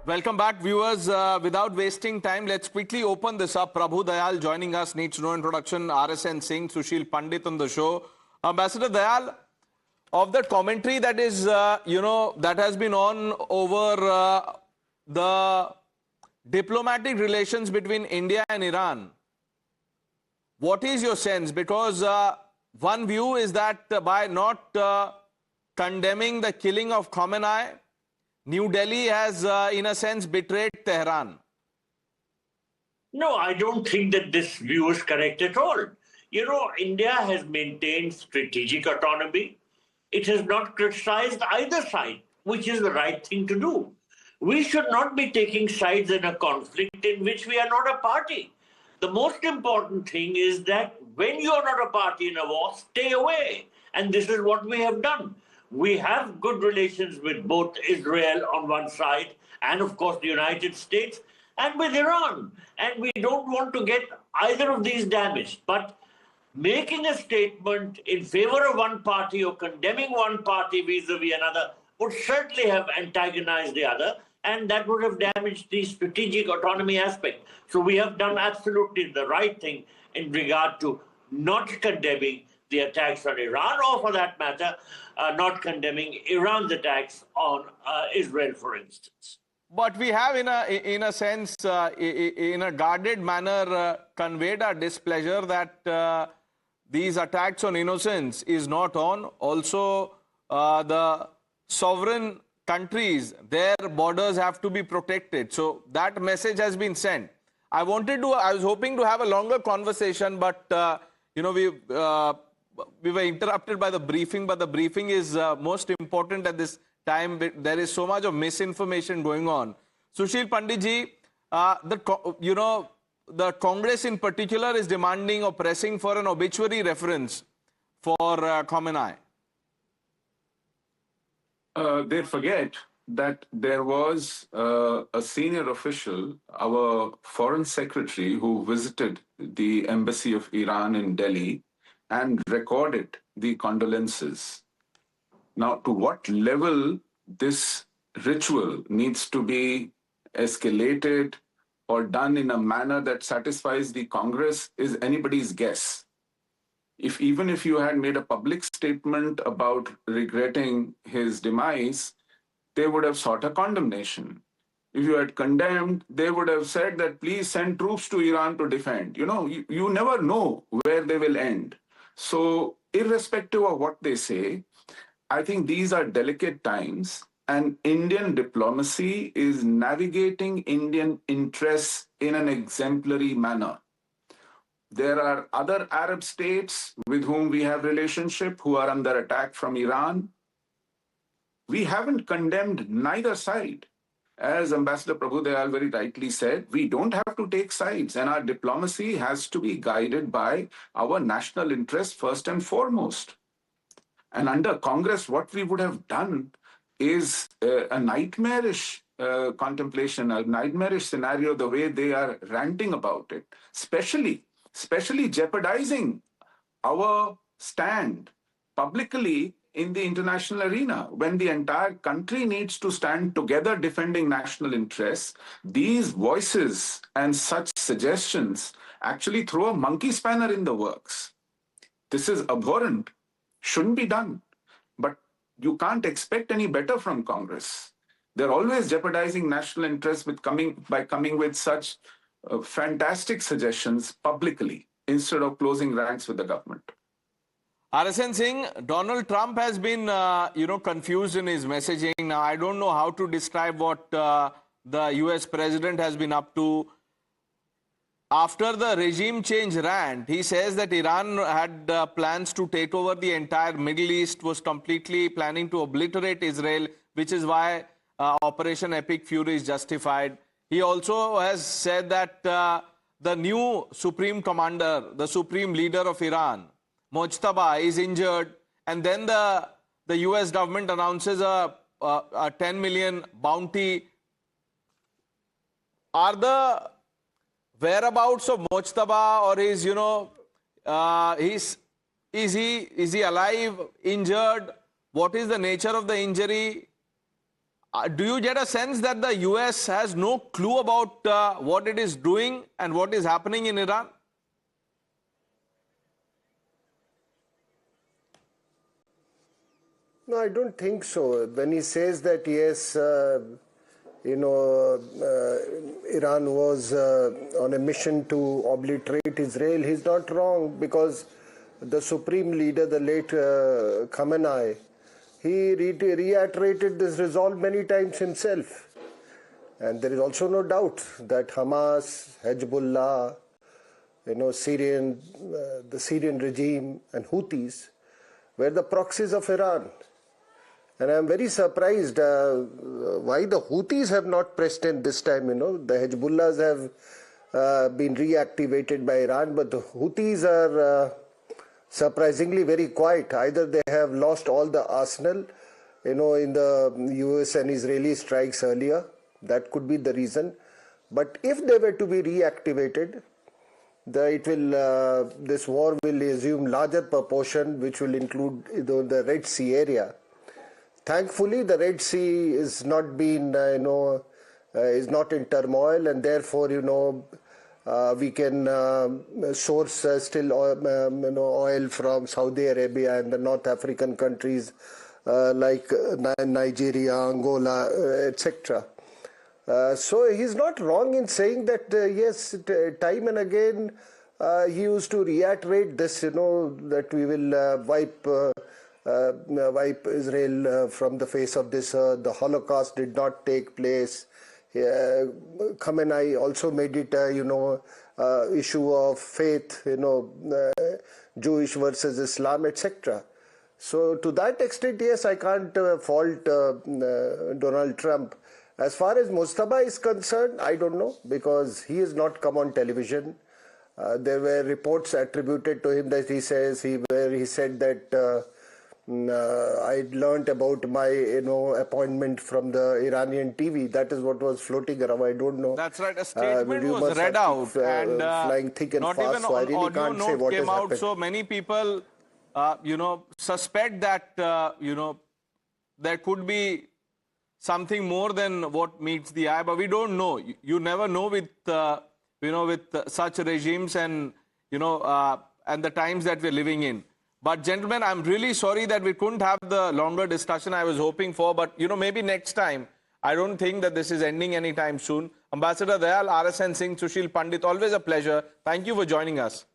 Welcome back, viewers. Without wasting time, let's quickly open this up. Prabhu Dayal joining us, needs no introduction. RSN Singh, Sushil Pandit on the show. Ambassador Dayal, of the commentary that is, that has been on over the diplomatic relations between India and Iran, what is your sense? Because one view is that by not condemning the killing of Khamenei, New Delhi has, in a sense, betrayed Tehran. No, I don't think that this view is correct at all. You know, India has maintained strategic autonomy. It has not criticized either side, which is the right thing to do. We should not be taking sides in a conflict in which we are not a party. The most important thing is that when you are not a party in a war, stay away. And this is what we have done. We have good relations with both Israel on one side and, of course, the United States and with Iran. And we don't want to get either of these damaged. But making a statement in favor of one party or condemning one party vis-a-vis another would certainly have antagonized the other, and that would have damaged the strategic autonomy aspect. So we have done absolutely the right thing in regard to not condemning the attacks on Iran, or for that matter, not condemning Iran's attacks on Israel, for instance. But we have, in a sense, in a guarded manner, conveyed our displeasure that these attacks on innocents is not on. Also, the sovereign countries, their borders have to be protected. So that message has been sent. I was hoping to have a longer conversation, but we were interrupted by the briefing, but the briefing is most important at this time. There is so much of misinformation going on. Sushil Panditji, the Congress in particular is demanding or pressing for an obituary reference for Khamenei. They forget that there was a senior official, our foreign secretary, who visited the embassy of Iran in Delhi and recorded the condolences. Now, to what level this ritual needs to be escalated or done in a manner that satisfies the Congress is anybody's guess. Even if you had made a public statement about regretting his demise, they would have sought a condemnation. If you had condemned, they would have said that please send troops to Iran to defend. You never know where they will end. So irrespective of what they say, I think these are delicate times, and Indian diplomacy is navigating Indian interests in an exemplary manner. There are other Arab states with whom we have relationship who are under attack from Iran. We haven't condemned neither side. As Ambassador Prabhu Dayal very rightly said, we don't have to take sides, and our diplomacy has to be guided by our national interests first and foremost. And under Congress, what we would have done is a nightmarish contemplation, a nightmarish scenario, the way they are ranting about it, especially jeopardizing our stand publicly in the international arena. When the entire country needs to stand together defending national interests, these voices and such suggestions actually throw a monkey spanner in the works. This is abhorrent, shouldn't be done. But you can't expect any better from Congress. They're always jeopardizing national interests by coming with such fantastic suggestions publicly instead of closing ranks with the government. RSN Singh, Donald Trump has been, confused in his messaging. Now, I don't know how to describe what the US president has been up to. After the regime change rant, he says that Iran had plans to take over the entire Middle East, was completely planning to obliterate Israel, which is why Operation Epic Fury is justified. He also has said that the new supreme commander, the supreme leader of Iran, Mojtaba, is injured, and then the US government announces a 10 million bounty. Are the whereabouts of Mojtaba or his, is he alive, injured? What is the nature of the injury? Do you get a sense that the US has no clue about what it is doing and what is happening in Iran? No, I don't think so. When he says that, yes, Iran was on a mission to obliterate Israel, he's not wrong, because the supreme leader, the late Khamenei, he reiterated this resolve many times himself. And there is also no doubt that Hamas, Hezbollah, the Syrian regime and Houthis were the proxies of Iran. And I'm very surprised why the Houthis have not pressed in this time. The Hezbollahs have been reactivated by Iran, but the Houthis are surprisingly very quiet. Either they have lost all the arsenal, in the US and Israeli strikes earlier. That could be the reason. But if they were to be reactivated, this war will assume larger proportion, which will include the Red Sea area. Thankfully, the Red Sea is not is not in turmoil, and therefore, we can source still oil from Saudi Arabia and the North African countries like Nigeria, Angola, etc. So he's not wrong in saying that, yes, time and again he used to reiterate this, that we will wipe Israel from the face of this earth. The Holocaust did not take place. Khamenei also made it issue of faith, Jewish versus Islam, etc. So to that extent, yes, I can't fault Donald Trump. As far as Mojtaba is concerned, I don't know, because he has not come on television. There were reports attributed to him that he said that I learned about my appointment from the Iranian TV. That is what was floating around. I don't know. That's right. A statement was read out, and flying thick and not fast. even So I really audio can't say note what came has out. happened. So many people, suspect that there could be something more than what meets the eye, but we don't know. You never know with with such regimes and and the times that we're living in. But gentlemen, I'm really sorry that we couldn't have the longer discussion I was hoping for. But maybe next time. I don't think that this is ending anytime soon. Ambassador Dayal, RSN Singh, Sushil Pandit, always a pleasure. Thank you for joining us.